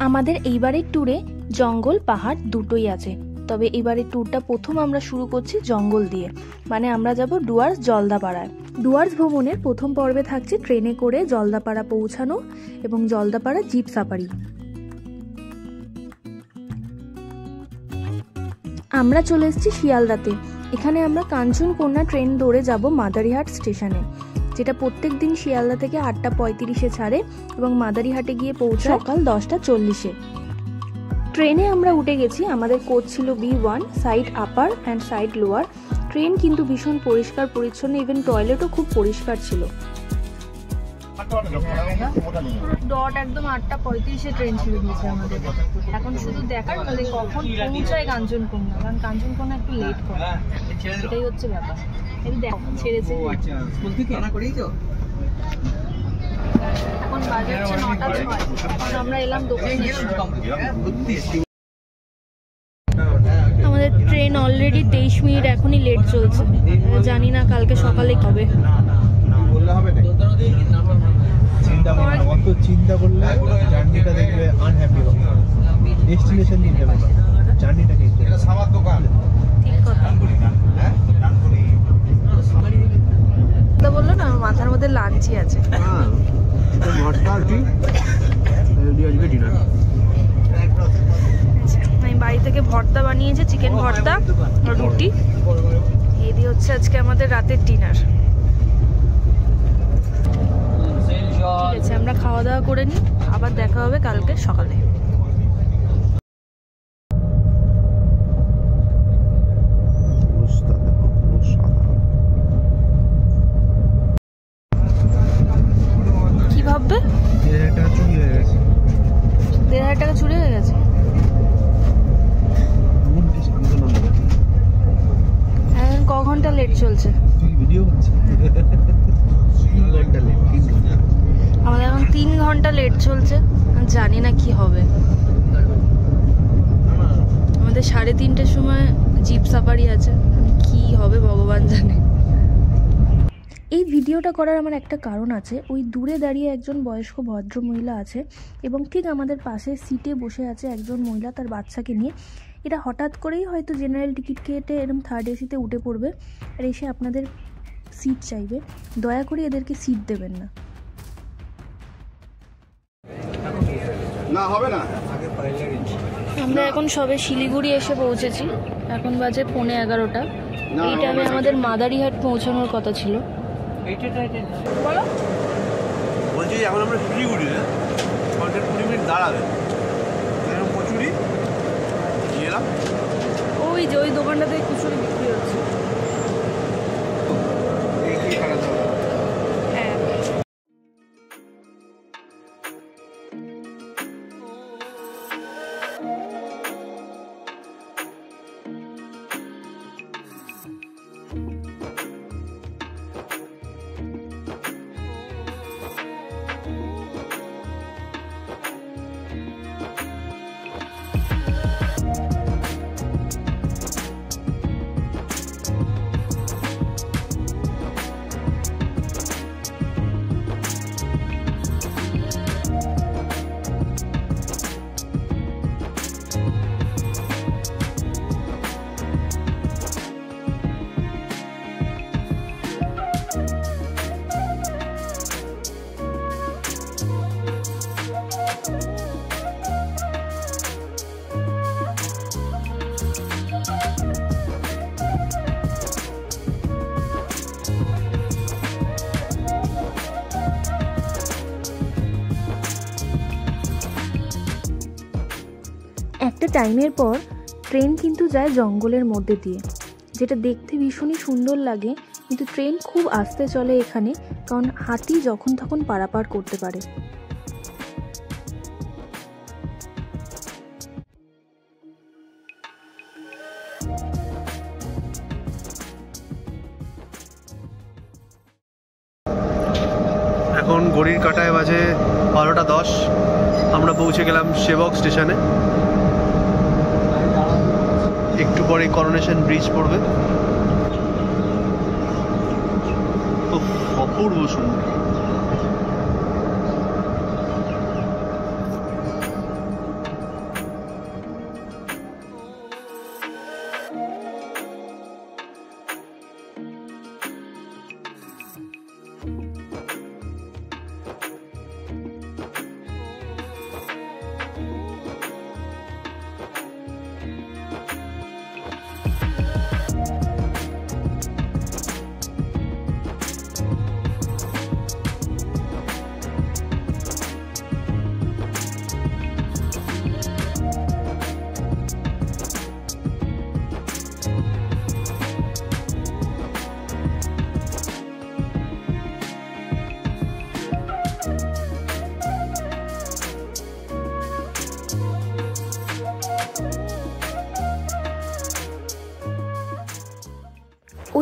আমাদের এইবারের ট্যুরে জঙ্গল পাহাড় দুটোই আছে, তবে এবারের ট্যুরটা প্রথম আমরা শুরু করছি জঙ্গল দিয়ে, মানে আমরা যাব ডুয়ার্স জলদাপাড়ায়। ডুয়ার্স ভ্রমণের প্রথম পর্বে থাকছে ট্রেনে করে জলদাপাড়া পৌঁছানো এবং জলদাপাড়া জিপ সাফারি। আমরা চলে এসেছি শিয়ালদাতে। এখানে আমরা কাঞ্চনকন্যা ট্রেন ধরে যাব মাদারিহাট স্টেশনে, যেটা প্রত্যেক দিন শিয়ালদা থেকে 8:35-এ ছাড়ে এবং মাদারিহাটে গিয়ে পৌঁছায় সকাল 10:40-এ। ট্রেনে আমরা উঠে গেছি। আমাদের কোচ ছিল B1, side upper and side lower. Train কিন্তু ভীষণ পরিষ্কার পরিচ্ছন্ন, ইভেন টয়লেটও খুব পরিষ্কার ছিল। ডট একদম 8:35-এ ট্রেন ছেড়ে দিয়েছে আমাদের। এখন শুধু দেখার মানে কখন পৌঁছায় কাঞ্চনকন্যা, কারণ কাঞ্চনকন্যা একটু লেট করে, এটাই হচ্ছে ব্যাপার। এই দেখো ছেড়েছে। এখন বাজে হচ্ছে 9:06। আমরা এলাম দক্ষিণেশ্বর। আমাদের ট্রেন অলরেডি 23 মিনিট এখনই লেট চলছে। জানি না কালকে সকালে কবে। চিন্তা করলে জার্নিটা দেখবে আনহ্যাপি হবে, ডেস্টিনেশন নিয়ে যাবে না, জার্নিটাকে এটা সামার দোকান। ঠিক কথা তো বললো না, আমার মাথার মধ্যে লাঞ্চই আছে। হ্যাঁ তো ভর্তা আর কি রেডি আজকে ডিনার। আমি বাড়ি থেকে ভর্তা বানিয়েছি, চিকেন ভর্তা আর রুটি। এই দিয়ে হচ্ছে আজকে আমাদের রাতের ডিনার। ঠিক আছে, আমরা খাওয়া দাওয়া করে নিই, আবার দেখা হবে কালকে সকালে। কি ভাববে? 1,000 টাকা চুরি হয়ে গেছে। 1,500 টাকা চুরি হয়ে গেছে? এখন ক ঘন্টা লেট চলছে? ভিডিও হচ্ছে 3 ঘন্টা লেট। আমাদের এখন 3 ঘন্টা লেট চলছে। জানি না কি হবে। আমাদের 3:30-র সময় জিপ সাফারি আছে, কি হবে ভগবান জানে। এই ভিডিওটা করার আমার একটা কারণ আছে। ওই দূরে দাঁড়িয়ে একজন বয়স্ক ভদ্র মহিলা আছে এবং ঠিক আমাদের পাশে সিটে বসে আছে একজন মহিলা তার বাচ্চাকে নিয়ে। এরা হঠাৎ করেই হয়তো জেনারেল টিকিট কেটে এরকম 3rd AC-তে উঠে পড়বে আর এসে আপনাদের সিট চাইবে। দয়া করে এদেরকে সিট দেবেন না। না হবে না। আমরা এখন সবে শিলিগুড়ি এসে পৌঁছেছি। এখন বাজে 11:15। এই টাইমে আমাদের মাদারিহাট পৌঁছানোর কথা ছিল। বলো, বলছি এখন আমরা শিলিগুড়ি 20 মিনিট দাঁড়াবে কচুরি নিয়ে এলাম। ওই যে ওই দোকানটাতে কচুরি বিক্রি হচ্ছে। হ্যাঁ, একটা টাইমের পর ট্রেন কিন্তু যায় জঙ্গলের মধ্যে দিয়ে, যেটা দেখতে ভীষণই সুন্দর লাগে। কিন্তু ট্রেন খুব আস্তে চলে এখানে, কারণ হাতি যখন তখন পারাপার করতে পারে। এখন ঘড়ির কাঁটায় বাজে 12:10। আমরা পৌঁছে গেলাম সেবক স্টেশনে। একটু পরে করোনেশন ব্রিজ পড়বে। অপূর্ব সুন্দর।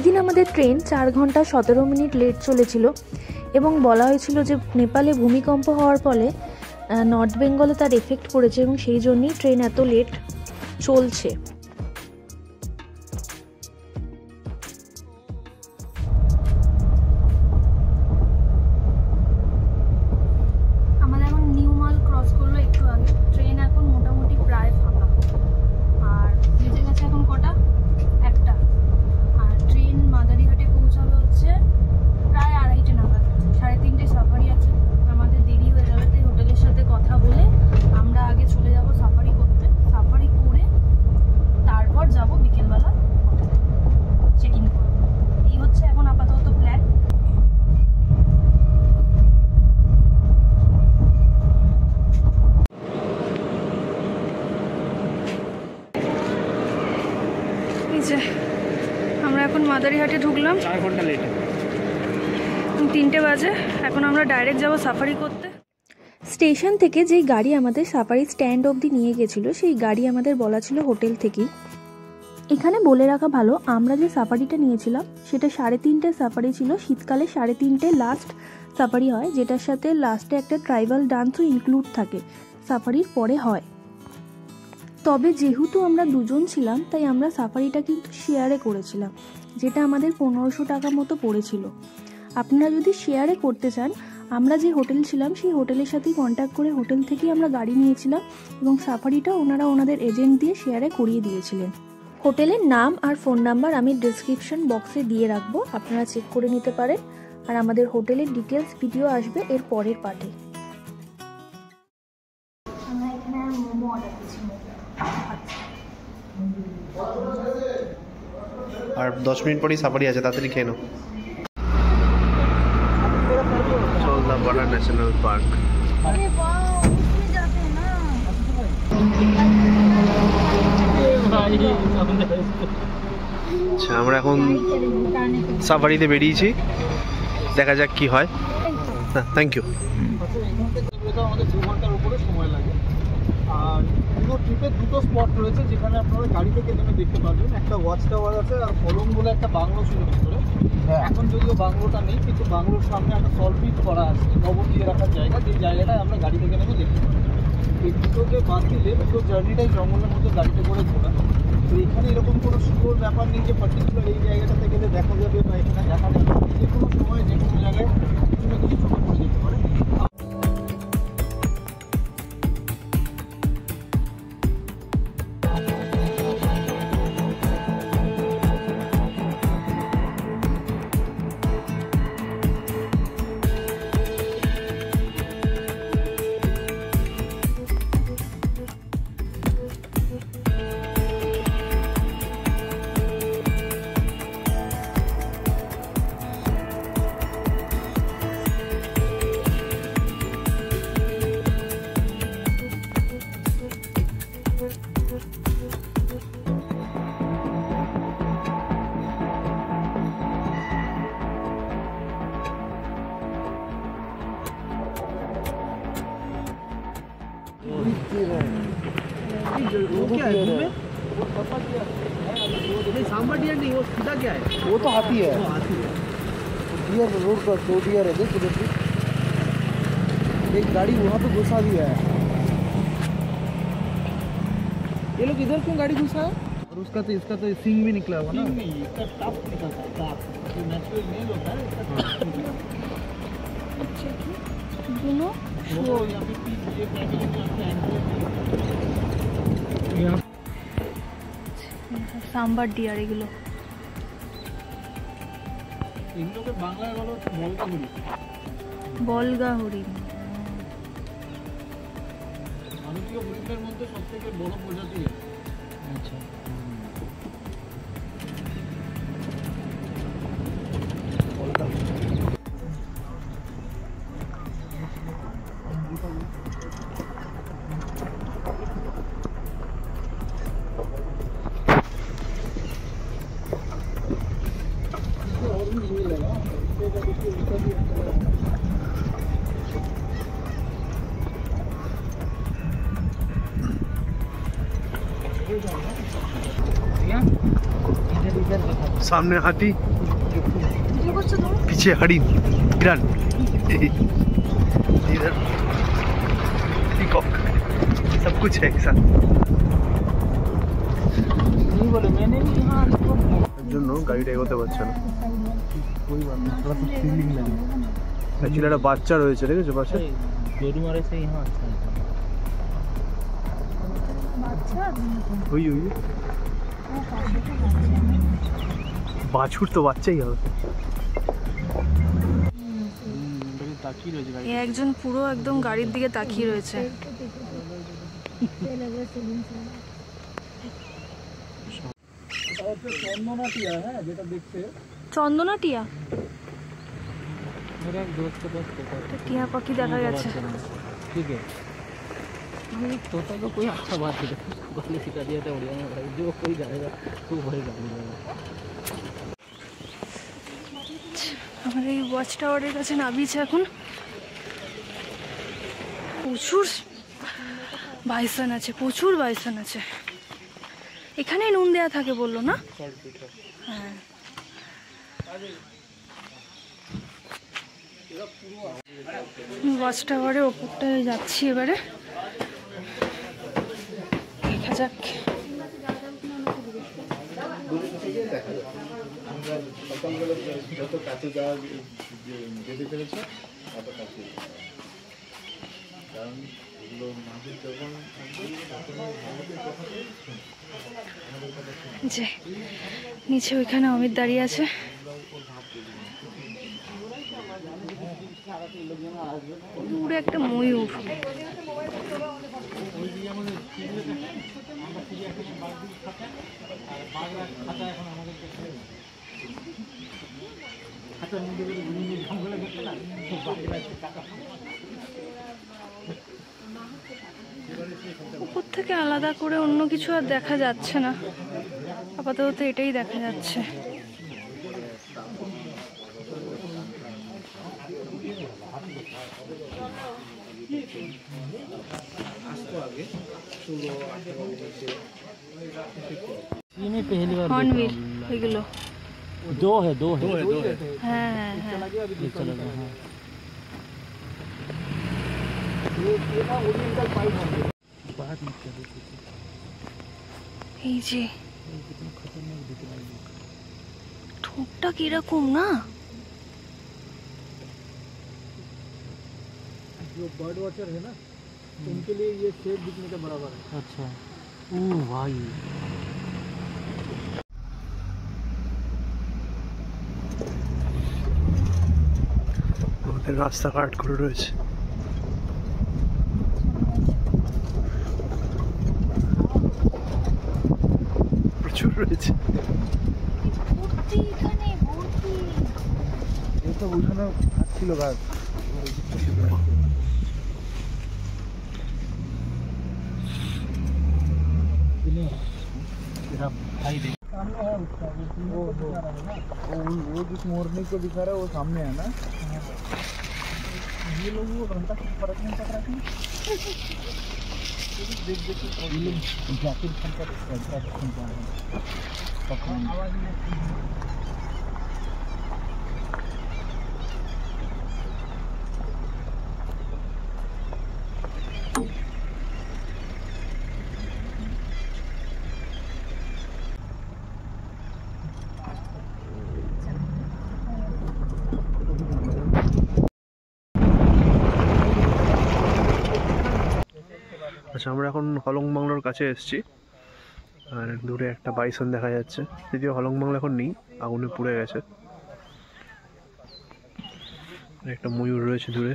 ওই দিন আমাদের ট্রেন 4 ঘন্টা 17 মিনিট লেট চলেছিল এবং বলা হয়েছিল যে নেপালে ভূমিকম্প হওয়ার ফলে নর্থ বেঙ্গলে তার এফেক্ট পড়েছে এবং সেই জন্যই ট্রেন এত লেট চলছে। আমাদের এখন নিউ মাল ক্রস করলো একটু আগে। ট্রেন এখন মোটামুটি প্রায় ফাঁকা, আর বেজে গেছে এখন কটা, 1টা। আর ট্রেন মাদারিহাটে পৌঁছালো হচ্ছে প্রায় 2:30 নাগাদ। 3:30 সাফারি আছে, আমাদের দেরি হয়ে যাবে, তাই হোটেলের সাথে কথা বলে আমরা আগে চলে যাব সাফারি করতে। সাফারি করে তারপর যাব বিকেলবেলা হোটেলে চেক ইন করব। এই হচ্ছে এখন আপাতত প্ল্যান। আমরা এখন মাদারিহাটে ঢুকলাম, 4 ঘন্টা লেট, 3টে বাজে। এখন আমরা ডাইরেক্ট যাব সাফারি করতে। স্টেশন থেকে যেই গাড়ি আমাদের সাফারি স্ট্যান্ড অবধি নিয়ে গেছিলো সেই গাড়ি আমাদের বলা ছিল হোটেল থেকেই। এখানে বলে রাখা ভালো, আমরা যে সাফারিটা নিয়েছিলাম সেটা 3:30 সাফারি ছিল। শীতকালে 3:30 লাস্ট সাফারি হয়, যেটার সাথে লাস্টে একটা ট্রাইবাল ডান্সও ইনক্লুড থাকে, সাফারির পরে হয়। তবে যেহেতু আমরা 2 জন ছিলাম তাই আমরা সাফারিটা কিন্তু শেয়ারে করেছিলাম, যেটা আমাদের 1500 টাকা মতো পড়েছিল। আপনারা যদি শেয়ারে করতে চান, আমরা যে হোটেল ছিলাম সেই হোটেলের সাথেই কন্ট্যাক্ট করে হোটেল থেকেই আমরা গাড়ি নিয়েছিলাম এবং সাফারিটা ওনারা ওনাদের এজেন্ট দিয়ে শেয়ারে করিয়ে দিয়েছিলেন। হোটেলের নাম আর ফোন নাম্বার আমি ডিসক্রিপশন বক্সে দিয়ে রাখবো, আপনারা চেক করে নিতে পারেন। আর আমাদের হোটেলের ডিটেলস ভিডিও আসবে এর পরের পার্টে। আমরা এখানে মোমো অর্ডার করেছি। আর 10 মিনিট পরেই সাফারি আছে, তাড়াতাড়ি খেয়ে নাও। Border national park. আচ্ছা, আমরা এখন সাফারিতে বেরিয়েছি, দেখা যাক কি হয়। হ্যাঁ, থ্যাংক ইউ। আমাদের 2 ঘন্টার উপরে সময় লাগে। আর পুরো ট্রিপে 2টো স্পট রয়েছে যেখানে আপনারা গাড়ি থেকে নেমে দেখতে পারবেন। একটা ওয়াচ টাওয়ার আছে আর কলম বলে একটা বাংলো ছিল ভিতরে। এখন যদিও বাংলোটা নেই, কিন্তু বাংলোর সামনে একটা সলপিট করা আছে, খবর দিয়ে রাখার জায়গা, যে জায়গাটায় আমরা গাড়ি থেকে নেমে দেখতে পারি। এই দুটোকে বাদ দিলে পুরো জার্নিটাই জঙ্গলের মধ্যে গাড়িতে করে ঘোরা। তো এখানে এরকম কোনো শিওর ব্যাপার নেই যে পার্টিকুলার এই জায়গাটাতে গেলে দেখা যাবে বা এখানে দেখা যাবে। যে কোনো সময় যে কোনো জায়গায় কিছু না কিছু চোখে পড়ে যেতে পারে। सांबर डियर नहीं, वो सीधा क्या है? वो तो हाथी है। हाथी है। डियर रोड पर 2 डियर है, देख उधर से एक गाड़ी वहाँ पे घुसा दिया है। ये लोग इधर क्यों गाड़ी घुसा है? और उसका तो इसका तो सिंग भी निकला हुआ ना। नहीं, इसका टप निकलता है, टप जो नेचुरल मेल होता है, इसका टप निकलता है। अच्छा, दोनों वो यहाँ पे ये पैकेजिंग करते हैं। সাম্বার ডিয়ার এগুলো। এগুলোকে বাংলায় বলো বলগা হরিণ। বলগা হরিণ ভারতীয় হরিণের মধ্যে সবথেকে বড় প্রজাতি। আচ্ছা, বলগা। सामने हाथी, ভিডিও করছো তুমি? पीछे हरिण, हिरन, इधर पीकॉक, सब कुछ है एक साथ। জন্য গাড়িটা এগোতে পারছে না। অ্যাকচুয়ালি একটা বাচ্চা রয়েছে, দেখেছো পাশে? ওই ওই বাছুর তো বাচ্চাই হবে। একজন পুরো একদম গাড়ির দিকে তাকিয়ে রয়েছে। চন্দনাটিয়া, হ্যাঁ, যেটা দেখছে চন্দনা টিয়া, টিয়া পাখি দেখা গেছে। ठीक है, तोता तो कोई अच्छा बात है, गले सिखा दिया था उड़िया में, जो कोई जाएगा तो वही जाएगा। আমাদের এই ওয়াচ টাওয়ারের কাছে নামিয়েছে এখন। প্রচুর বাইসন আছে, প্রচুর বাইসন আছে। এখানে নুন দেয়া থাকে বললো না? হ্যাঁ। ওয়াচ টাওয়ারের ওপরটায় যাচ্ছি এবারে, দেখা যাক। যত কাছে যাওয়া যেতে পেরেছে তত কাছে, কারণ এগুলো মাঝে যখন যে নিচে ওইখানে অমিত দাঁড়িয়ে আছে। দূরে একটা ময়ূর। উপর থেকে আলাদা করে অন্য কিছু আর দেখা যাচ্ছে না, আপাতত এটাই দেখা যাচ্ছে। হর্নবিল এগুলো दो है, दो है, হ্যাঁ হ্যাঁ হ্যাঁ। এই যে ঠোঁটটা কিরকম না, जो बर्ड वॉचर है ना उनके लिए ये शेप दिखने के बराबर है। अच्छा, ओह भाई আমাদের রাস্তাঘাট করে রয়েছে। প্রচুর রয়েছে। ये सब उठाना ছিল গাছ। वो जिस मोरनी को दिखा रहा है वो सामने है ना। ये लोग वो घंटा कुछ फर्क नहीं पड़ रहा है। देख ये लोग जाकिर खान का आवाज नहीं। আচ্ছা, আমরা এখন হলং বাংলোর কাছে এসেছি, আর দূরে একটা বাইসন দেখা যাচ্ছে। যদিও হলং বাংলো এখন নেই, আগুনে পুড়ে গেছে। একটা ময়ূর রয়েছে দূরে।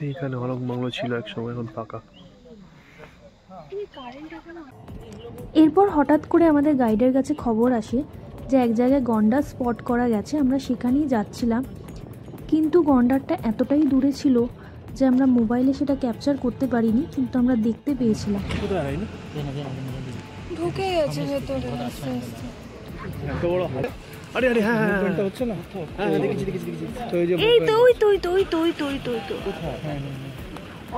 এইখানে হলং বাংলো ছিল এক সময়, এখন ফাঁকা। এরপর হঠাৎ করে আমাদের গাইডের কাছে খবর আসে যে এক জায়গায় গন্ডার স্পট করা গেছে। আমরা সেখানেই যাচ্ছিলাম, কিন্তু গন্ডারটা এতটাই দূরে ছিল যে আমরা মোবাইলে সেটা ক্যাপচার করতে পারিনি, কিন্তু আমরা দেখতে পেয়েছিলাম। ঢুকে গেছে ভেতরে আস্তে আস্তে। এত বড় আরে আরে হ্যাঁ হ্যাঁ হ্যাঁ হচ্ছে না। হ্যাঁ দেখেছি দেখেছি দেখেছি। তো এই যে এই তো ওই তো ওই তো ওই তো ওই তো ওই তো ওই তো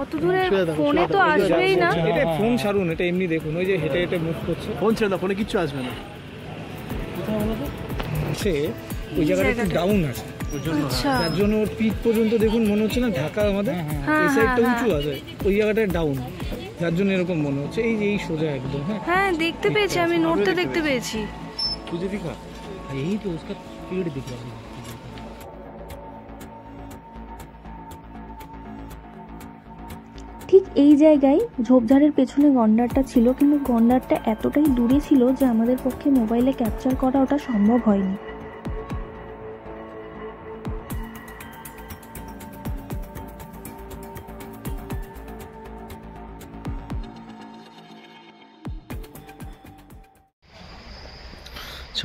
অত দূরে ফোনে তো আসবেই না। এটা ফোন ছাড়ুন, এটা এমনি দেখুন, ওই যে হেঁটে হেঁটে মুভ করছে। ফোন ছেড়ে দাও, ফোনে কিচ্ছু আসবে না। কোথাও বলো তো আছে, ওই জায়গাটা একটু ডাউন আছে, আচ্ছা যার জন্য ওর পিঠ পর্যন্ত দেখুন মনে হচ্ছে না ঢাকা আমাদের এই সাইডটা উঁচু আছে, ওই জায়গাটায় ডাউন, যার জন্য এরকম মনে হচ্ছে। এই যে এই সোজা একদম। হ্যাঁ দেখতে পেয়েছি, আমি নোটটা দেখতে পেয়েছি। तुझे दिखा? यही तो उसका पेड़ दिख रहा है। ঠিক এই জায়গায় ঝোপঝাড়ের পেছনে গন্ডারটা ছিল, কিন্তু গন্ডারটা এতটাই দূরে ছিল যে আমাদের পক্ষে মোবাইলে ক্যাপচার করা ওটা সম্ভব হয়নি।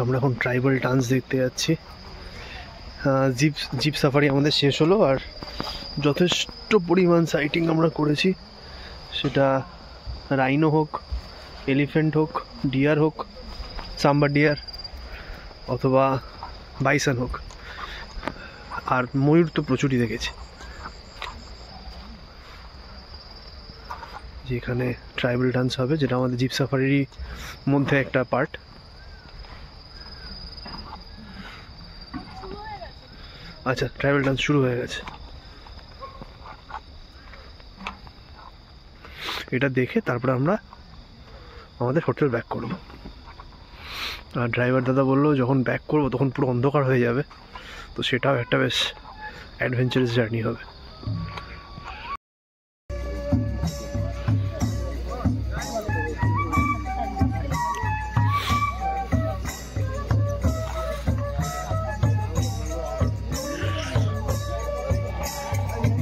আমরা এখন ট্রাইবাল ডান্স দেখতে যাচ্ছি। জিপ সাফারি আমাদের শেষ হলো, আর যথেষ্ট পরিমাণ সাইটিং আমরা করেছি, সেটা রাইনো হোক, এলিফ্যান্ট হোক, ডিয়ার হোক, সাম্বার ডিয়ার অথবা বাইসন হোক, আর ময়ূর তো প্রচুরই দেখেছি। যেখানে ট্রাইবাল ডান্স হবে, যেটা আমাদের জিপ সাফারির মধ্যে একটা পার্ট। আচ্ছা, ট্রাইবাল ডান্স শুরু হয়ে গেছে। এটা দেখে তারপরে আমরা আমাদের হোটেল ব্যাক করব। আর ড্রাইভার দাদা বললো যখন ব্যাক করবো তখন পুরো অন্ধকার হয়ে যাবে, তো সেটাও একটা বেশ অ্যাডভেঞ্চারাস জার্নি হবে।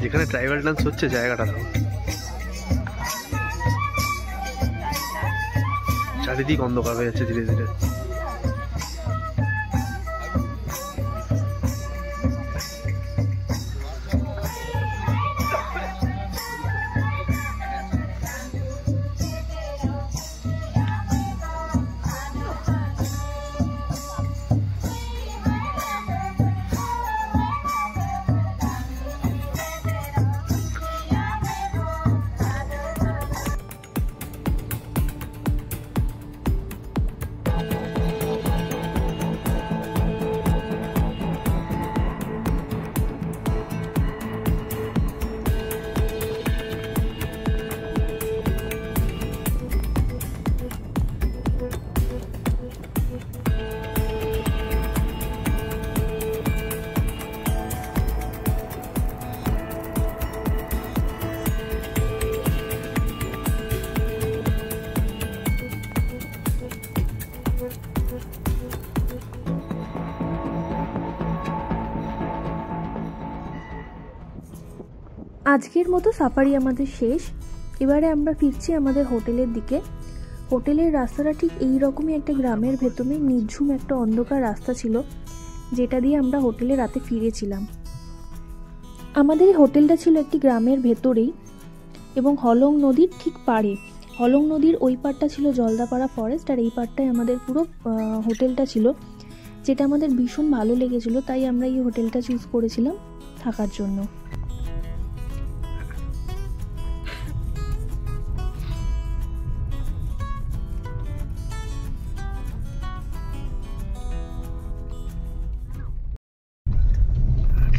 যেখানে ট্রাইবাল ডান্স হচ্ছে জায়গাটা দেখো, চারিদিক অন্ধকার হয়ে যাচ্ছে ধীরে ধীরে। আজকের মতো সাফারি আমাদের শেষ। এবারে আমরা ফিরছি আমাদের হোটেলের দিকে। হোটেলের রাস্তাটা ঠিক এই রকমই একটা গ্রামের ভেতরে নির্ঝুম একটা অন্ধকার রাস্তা ছিল, যেটা দিয়ে আমরা হোটেলে রাতে ফিরেছিলাম। আমাদের এই হোটেলটা ছিল একটি গ্রামের ভেতরেই এবং হলং নদীর ঠিক পাড়ে। হলং নদীর ওই পাড়টা ছিল জলদাপাড়া ফরেস্ট, আর এই পাড়টাই আমাদের পুরো হোটেলটা ছিল, যেটা আমাদের ভীষণ ভালো লেগেছিল, তাই আমরা এই হোটেলটা চুজ করেছিলাম থাকার জন্য।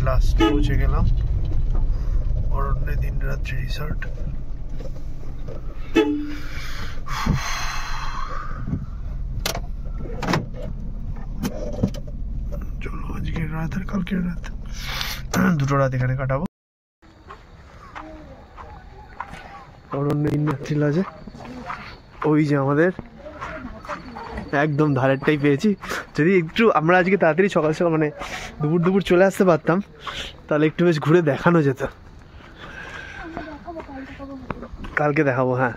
লাস্ট পৌঁছে গেলাম অরণ্যে দিনরাত্রি রিসর্ট। চলো আজকের রাত আর কালকের রাত, দুটো রাত এখানে কাটাবো। অরণ্যে দিনরাত্রি লজে ওই যে আমাদের একদম ধারেরটাই পেয়েছি। যদি একটু আমরা আজকে তাড়াতাড়ি সকাল সকাল মানে দুপুর চলে আসতে পারতাম, তাহলে একটু বেশ ঘুরে দেখানো যেত। কালকে দেখাবো, হ্যাঁ,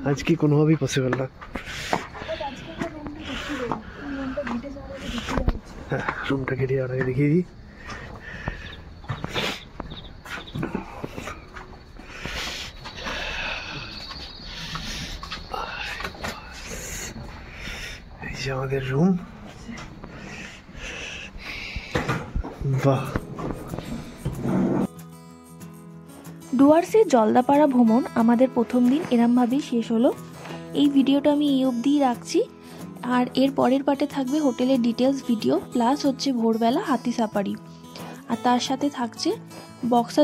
আজকে কোনোভাবেই পসিবল না। হ্যাঁ, রুমটা কেটে আপনাকে দেখিয়ে দিই। এই যে আমাদের রুম। বাহ, ডুয়ার্সের জলদাপাড়া ভ্রমণ আমাদের প্রথম দিন এরমভাবেই শেষ হলো। এই ভিডিওটা আমি এই অবধিই রাখছি, আর এর পরের পার্টে থাকবে হোটেলের ডিটেলস ভিডিও, প্লাস হচ্ছে ভোরবেলা হাতি সাফারি, আর তার সাথে থাকছে বক্সা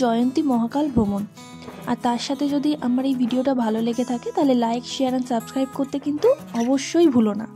জয়ন্তী মহাকাল ভ্রমণ। আর তার সাথে যদি আমার এই ভিডিওটা ভালো লেগে থাকে তাহলে লাইক, শেয়ার অ্যান্ড সাবস্ক্রাইব করতে কিন্তু অবশ্যই ভুলো না।